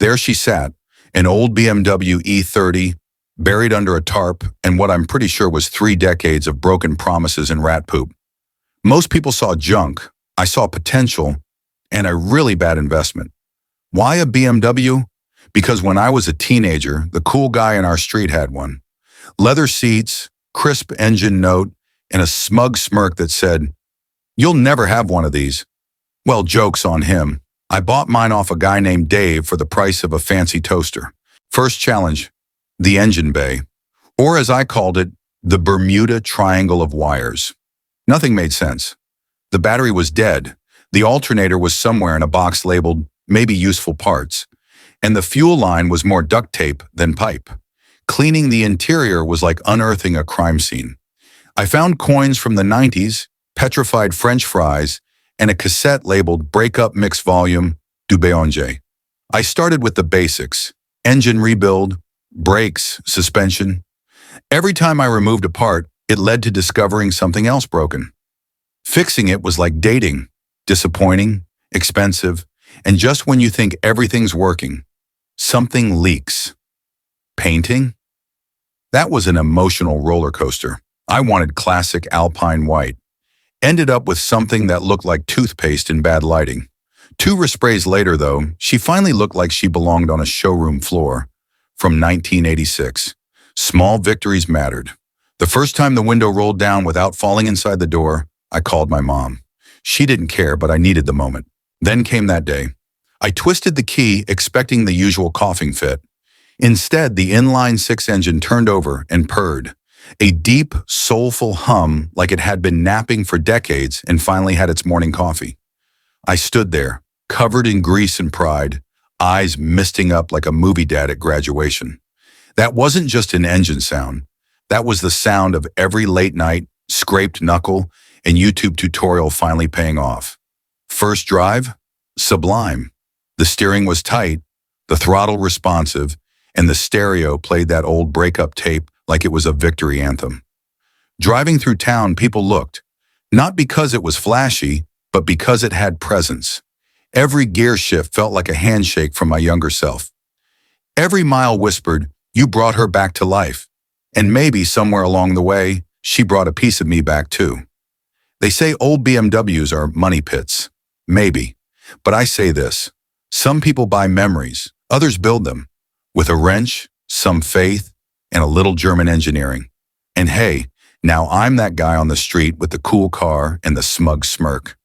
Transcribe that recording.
There she sat, an old BMW E30, buried under a tarp and what I'm pretty sure was 3 decades of broken promises and rat poop. Most people saw junk. I saw potential and a really bad investment. Why a BMW? Because when I was a teenager, the cool guy in our street had one. Leather seats, crisp engine note, and a smug smirk that said, "You'll never have one of these." Well, joke's on him. I bought mine off a guy named Dave for the price of a fancy toaster. First challenge, the engine bay. Or as I called it, the Bermuda Triangle of wires. Nothing made sense. The battery was dead. The alternator was somewhere in a box labeled, maybe useful parts. And the fuel line was more duct tape than pipe. Cleaning the interior was like unearthing a crime scene. I found coins from the 90s, petrified French fries, and a cassette labeled Break Up Mix Volume du Béanger. I started with the basics: engine rebuild, brakes, suspension. Every time I removed a part, it led to discovering something else broken. Fixing it was like dating, disappointing, expensive, and just when you think everything's working, something leaks. Painting? That was an emotional roller coaster. I wanted classic Alpine white. Ended up with something that looked like toothpaste in bad lighting. 2 resprays later, though, she finally looked like she belonged on a showroom floor. From 1986. Small victories mattered. The first time the window rolled down without falling inside the door, I called my mom. She didn't care, but I needed the moment. Then came that day. I twisted the key, expecting the usual coughing fit. Instead, the inline-6 engine turned over and purred. A deep, soulful hum like it had been napping for decades and finally had its morning coffee. I stood there, covered in grease and pride, eyes misting up like a movie dad at graduation. That wasn't just an engine sound. That was the sound of every late night, scraped knuckle, and YouTube tutorial finally paying off. First drive? Sublime. The steering was tight, the throttle responsive, and the stereo played that old breakup tape like it was a victory anthem. Driving through town, people looked, not because it was flashy, but because it had presence. Every gear shift felt like a handshake from my younger self. Every mile whispered, "You brought her back to life." And maybe somewhere along the way, she brought a piece of me back too. They say old BMWs are money pits. Maybe. But I say this. Some people buy memories, others build them. With a wrench, some faith, and a little German engineering. And hey, now I'm that guy on the street with the cool car and the smug smirk.